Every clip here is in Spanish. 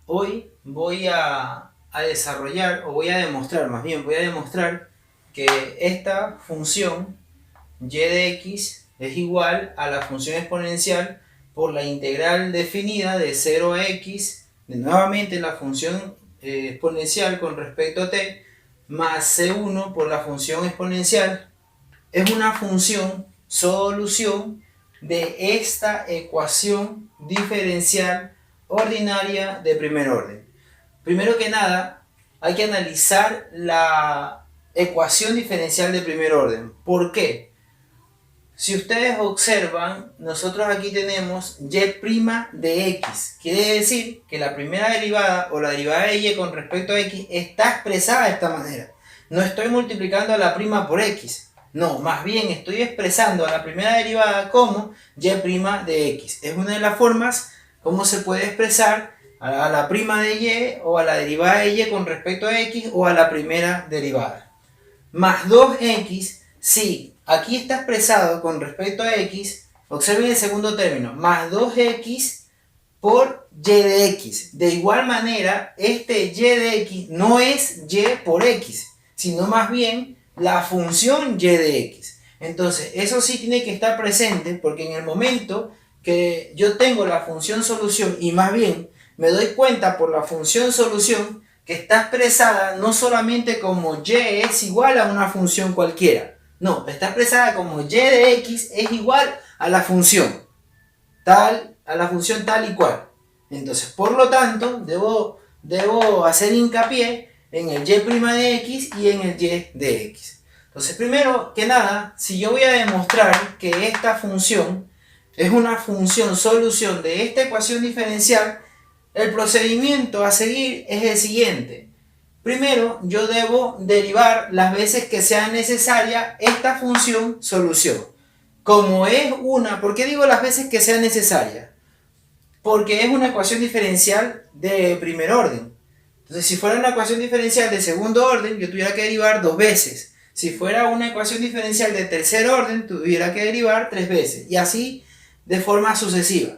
hoy voy a desarrollar, o voy a demostrar, más bien voy a demostrar que esta función y de x es igual a la función exponencial por la integral definida de 0 a x, de nuevamente la función exponencial con respecto a t, más c1 por la función exponencial. Es una función solución de esta ecuación diferencial ordinaria de primer orden. Primero que nada, hay que analizar la ecuación diferencial de primer orden. ¿Por qué? Si ustedes observan, nosotros aquí tenemos y' de x. Quiere decir que la primera derivada o la derivada de y con respecto a x está expresada de esta manera. No estoy multiplicando a la prima por x. No, más bien estoy expresando a la primera derivada como y' de x. Es una de las formas como se puede expresar a la prima de y o a la derivada de y con respecto a x o a la primera derivada. Más 2x, sí, aquí está expresado con respecto a x, observen el segundo término, más 2x por y de x. De igual manera, este y de x no es y por x, sino más bien la función y de x. Entonces, eso sí tiene que estar presente, porque en el momento que yo tengo la función solución, y más bien me doy cuenta por la función solución, que está expresada no solamente como y es igual a una función cualquiera, no, está expresada como y de x es igual a la función tal y cual. Entonces, por lo tanto, debo hacer hincapié en el y' de x y en el y de x. Entonces, primero que nada, si yo voy a demostrar que esta función es una función solución de esta ecuación diferencial, el procedimiento a seguir es el siguiente. Primero, yo debo derivar las veces que sea necesaria esta función solución. Como es ¿por qué digo las veces que sea necesaria? Porque es una ecuación diferencial de primer orden. Entonces, si fuera una ecuación diferencial de segundo orden, yo tuviera que derivar 2 veces. Si fuera una ecuación diferencial de tercer orden, tuviera que derivar 3 veces. Y así de forma sucesiva.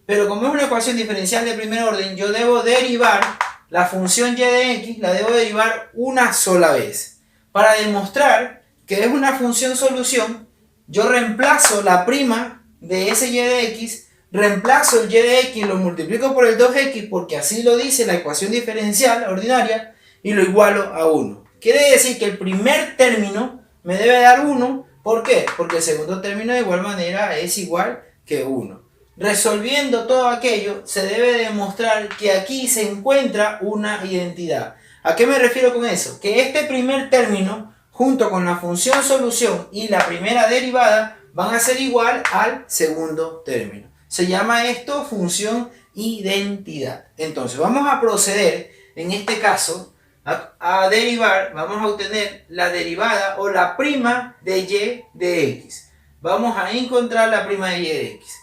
Pero como es una ecuación diferencial de primer orden, yo debo derivar la función y de x, la debo derivar una sola vez. Para demostrar que es una función solución, yo reemplazo la prima de ese y de x, reemplazo el y de x, lo multiplico por el 2x, porque así lo dice la ecuación diferencial ordinaria, y lo igualo a 1. Quiere decir que el primer término me debe dar 1. ¿Por qué? Porque el segundo término de igual manera es igual que 1. Resolviendo todo aquello, se debe demostrar que aquí se encuentra una identidad. ¿A qué me refiero con eso? Que este primer término, junto con la función solución y la primera derivada, van a ser igual al segundo término. Se llama esto función identidad. Entonces, vamos a proceder, en este caso, a derivar, vamos a obtener la derivada o la prima de y de x. Vamos a encontrar la prima de y de x.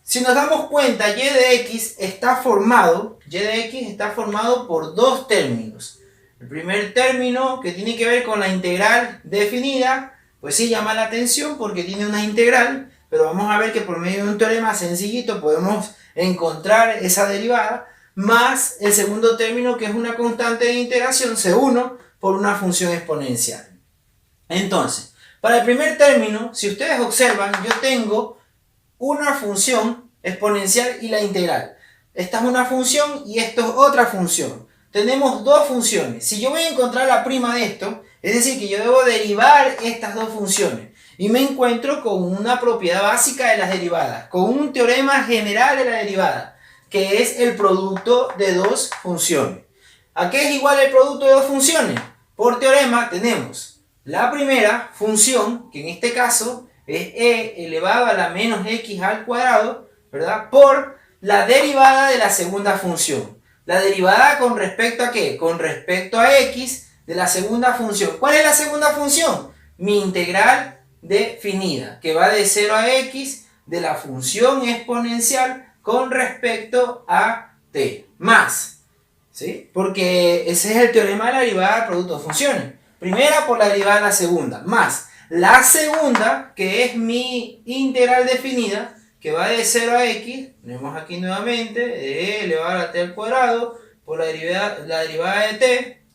Si nos damos cuenta, y de x está formado por 2 términos. El primer término, que tiene que ver con la integral definida, pues sí llama la atención porque tiene una integral, pero vamos a ver que por medio de un teorema sencillito podemos encontrar esa derivada, más el segundo término, que es una constante de integración, C1, por una función exponencial. Entonces, para el primer término, si ustedes observan, yo tengo una función exponencial y la integral. Esta es una función y esto es otra función. Tenemos 2 funciones. Si yo voy a encontrar la prima de esto, es decir, que yo debo derivar estas 2 funciones. Y me encuentro con una propiedad básica de las derivadas, con un teorema general de la derivada, que es el producto de 2 funciones. ¿A qué es igual el producto de 2 funciones? Por teorema tenemos la primera función, que en este caso es e elevado a la menos x al cuadrado, ¿verdad? Por la derivada de la segunda función. La derivada con respecto a ¿qué? Con respecto a x de la segunda función. ¿Cuál es la segunda función? Mi integral definida, que va de 0 a x de la función exponencial con respecto a t. Más, ¿sí? Porque ese es el teorema de la derivada del producto de funciones. Primera por la derivada de la segunda, más la segunda, que es mi integral definida, que va de 0 a x, tenemos aquí nuevamente, de e elevado a la t al cuadrado, por la derivada de t,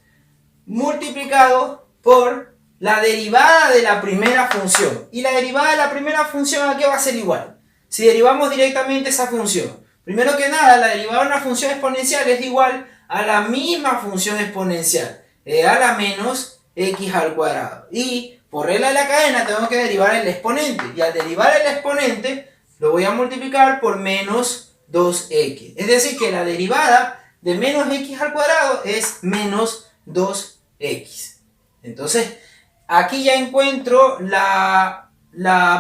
multiplicado por la derivada de la primera función. Y la derivada de la primera función, ¿a qué va a ser igual? Si derivamos directamente esa función, primero que nada, la derivada de una función exponencial es igual a la misma función exponencial, e a la menos x al cuadrado. Y por regla de la cadena tengo que derivar el exponente. Y al derivar el exponente, lo voy a multiplicar por menos 2x. Es decir, que la derivada de menos x al cuadrado es menos 2x. Entonces, aquí ya encuentro la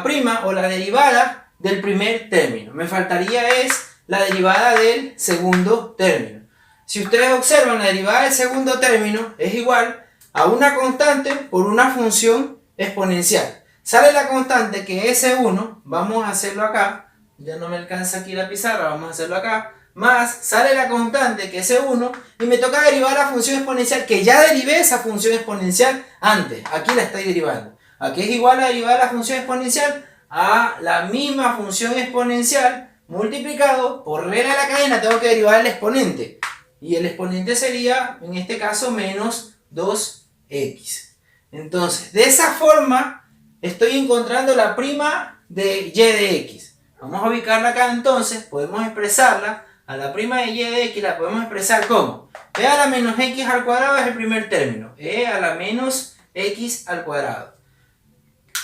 prima o la derivada del primer término. Me faltaría es la derivada del segundo término. Si ustedes observan, la derivada del segundo término es igual a una constante por una función exponencial. Sale la constante que es S1, vamos a hacerlo acá, ya no me alcanza aquí la pizarra, vamos a hacerlo acá, más sale la constante que es S1 y me toca derivar la función exponencial que ya derivé esa función exponencial antes, aquí la estoy derivando. Aquí es igual a derivar la función exponencial a la misma función exponencial multiplicado por regla de la cadena, tengo que derivar el exponente. Y el exponente sería, en este caso, menos 2x. Entonces, de esa forma, estoy encontrando la prima de y de x. Vamos a ubicarla acá entonces, podemos expresarla, a la prima de y de x la podemos expresar como e a la menos x al cuadrado es el primer término, e a la menos x al cuadrado.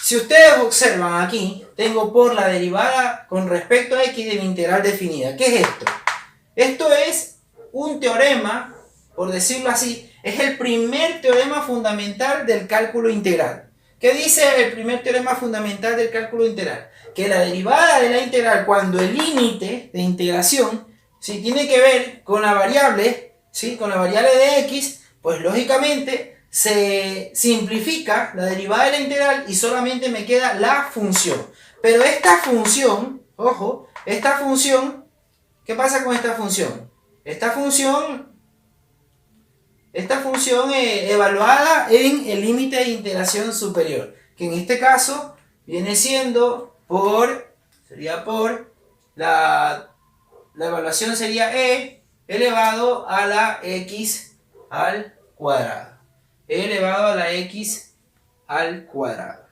Si ustedes observan aquí, tengo por la derivada con respecto a x de mi integral definida. ¿Qué es esto? Esto es un teorema, por decirlo así, es el primer teorema fundamental del cálculo integral. ¿Qué dice el primer teorema fundamental del cálculo integral? Que la derivada de la integral, cuando el límite de integración, ¿sí?, tiene que ver con la variable, ¿sí?, con la variable de x, pues lógicamente se simplifica la derivada de la integral y solamente me queda la función. Pero esta función, ojo, esta función, ¿qué pasa con esta función? Esta función evaluada en el límite de integración superior, que en este caso viene siendo la evaluación sería e elevado a la x al cuadrado. E elevado a la x al cuadrado.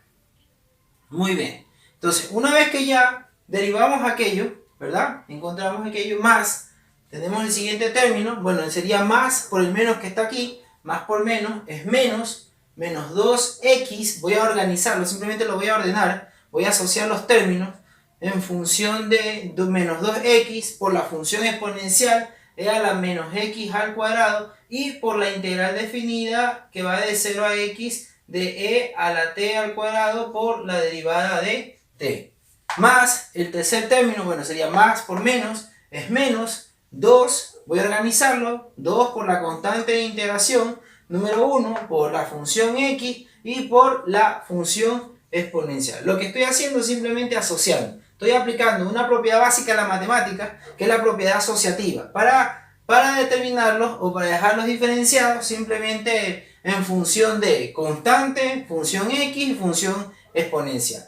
Muy bien. Entonces, una vez que ya derivamos aquello, ¿verdad? Encontramos aquello más. Tenemos el siguiente término, bueno, sería más por el menos que está aquí, más por menos es menos 2x, voy a organizarlo, simplemente lo voy a ordenar, voy a asociar los términos en función de menos 2x por la función exponencial e a la menos x al cuadrado y por la integral definida que va de 0 a x de e a la t al cuadrado por la derivada de t. Más el tercer término, bueno, sería más por menos, es menos 2, voy a organizarlo, 2 por la constante de integración, número 1 por la función x y por la función exponencial. Lo que estoy haciendo es simplemente asociando. Estoy aplicando una propiedad básica de la matemática, que es la propiedad asociativa, para determinarlos o para dejarlos diferenciados simplemente en función de constante, función x y función exponencial.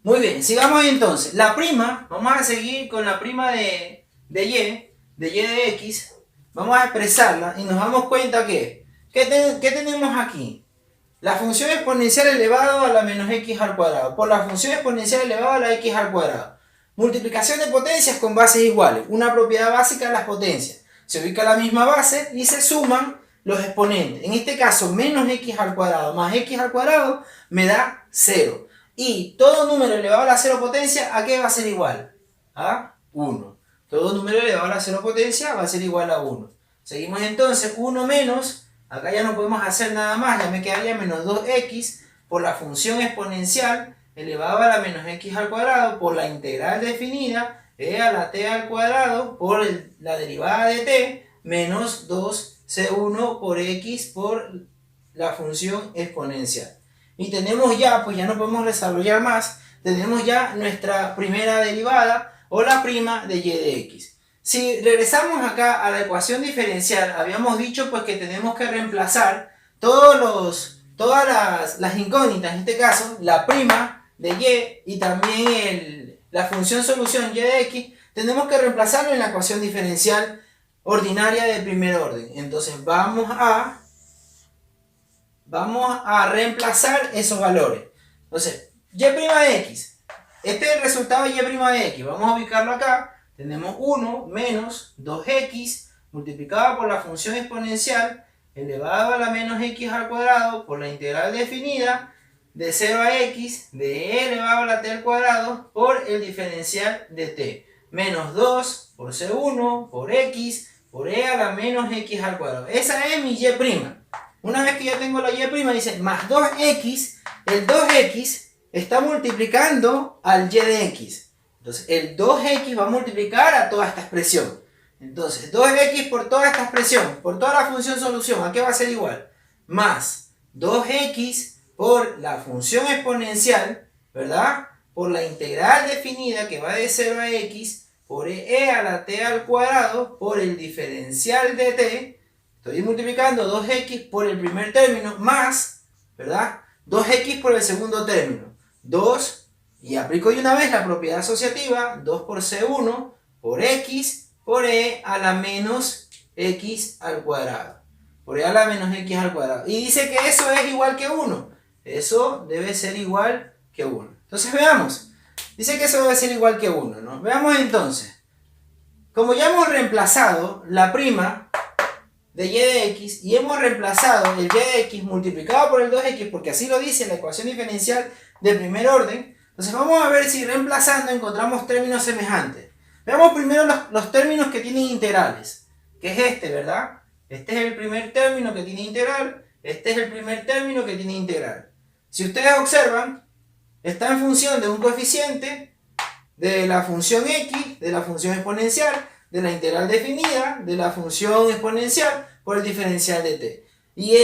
Muy bien, sigamos entonces. La prima, vamos a seguir con la prima de y de x, vamos a expresarla y nos damos cuenta que ¿qué tenemos aquí? La función exponencial elevado a la menos x al cuadrado por la función exponencial elevado a la x al cuadrado. Multiplicación de potencias con bases iguales, una propiedad básica de las potencias. Se ubica la misma base y se suman los exponentes. En este caso, menos x al cuadrado más x al cuadrado me da 0. Y todo número elevado a la 0 potencia, ¿a qué va a ser igual? A 1. Todo número elevado a la 0 potencia va a ser igual a 1. Seguimos entonces, 1 menos, acá ya no podemos hacer nada más, ya me quedaría menos 2x por la función exponencial elevado a la menos x al cuadrado por la integral definida e a la t al cuadrado por la derivada de t menos 2c1 por x por la función exponencial. Y tenemos ya, pues ya no podemos desarrollar más, tenemos ya nuestra primera derivada o la prima de y de x. Si regresamos acá a la ecuación diferencial, habíamos dicho pues que tenemos que reemplazar todas las incógnitas, en este caso la prima de y también la función solución y de x, tenemos que reemplazarlo en la ecuación diferencial ordinaria de primer orden. Entonces vamos a reemplazar esos valores. Entonces, y' de x. Este es el resultado de y' de x. Vamos a ubicarlo acá. Tenemos 1 menos 2x multiplicado por la función exponencial elevado a la menos x al cuadrado por la integral definida de 0 a x de e elevado a la t al cuadrado por el diferencial de t. Menos 2 por c1 por x por e a la menos x al cuadrado. Esa es mi y'. Una vez que ya tengo la y', dice más 2x, el 2x está multiplicando al y de x. Entonces el 2x va a multiplicar a toda esta expresión. Entonces 2x por toda esta expresión, por toda la función solución, ¿a qué va a ser igual? Más 2x por la función exponencial, ¿verdad? Por la integral definida que va de 0 a x por e a la t al cuadrado por el diferencial de t. Estoy multiplicando 2x por el primer término más, ¿verdad? 2x por el segundo término. 2, y aplico de una vez la propiedad asociativa, 2 por c1 por x por e a la menos x al cuadrado. Por e a la menos x al cuadrado. Y dice que eso es igual que 1. Eso debe ser igual que 1. Entonces veamos. Dice que eso debe ser igual que 1, ¿no? Veamos entonces. Como ya hemos reemplazado la prima de y de x y hemos reemplazado el y de x multiplicado por el 2x porque así lo dice la ecuación diferencial de primer orden, entonces vamos a ver si reemplazando encontramos términos semejantes. Veamos primero los términos que tienen integrales, que es este, ¿verdad? Este es el primer término que tiene integral, este es el primer término que tiene integral. Si ustedes observan, está en función de un coeficiente, de la función x, de la función exponencial, de la integral definida, de la función exponencial por el diferencial de t. Y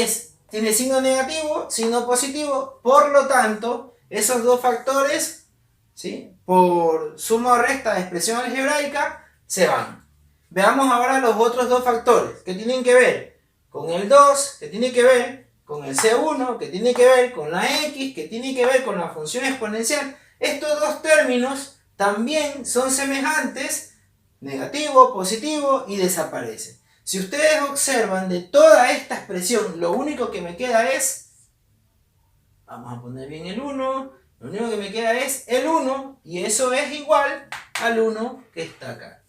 tiene signo negativo, signo positivo, por lo tanto, esos dos factores, ¿sí?, por suma o resta de expresión algebraica, se van. Veamos ahora los otros dos factores, que tienen que ver con el 2, que tiene que ver con el c1, que tiene que ver con la x, que tiene que ver con la función exponencial. Estos dos términos también son semejantes, negativo, positivo, y desaparece. Si ustedes observan de toda esta expresión, lo único que me queda es, vamos a poner bien el 1, lo único que me queda es el 1, y eso es igual al 1 que está acá.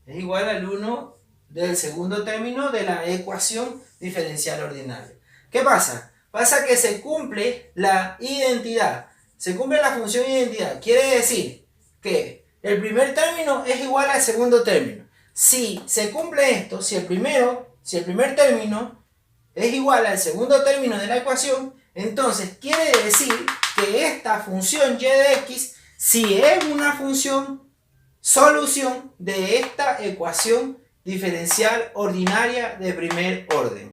Es igual al 1 del segundo término de la ecuación diferencial ordinaria. ¿Qué pasa? Pasa que se cumple la identidad, se cumple la función identidad. Quiere decir que el primer término es igual al segundo término. Si se cumple esto, si el primer término es igual al segundo término de la ecuación, entonces quiere decir que esta función y de x sí es una función solución de esta ecuación diferencial ordinaria de primer orden.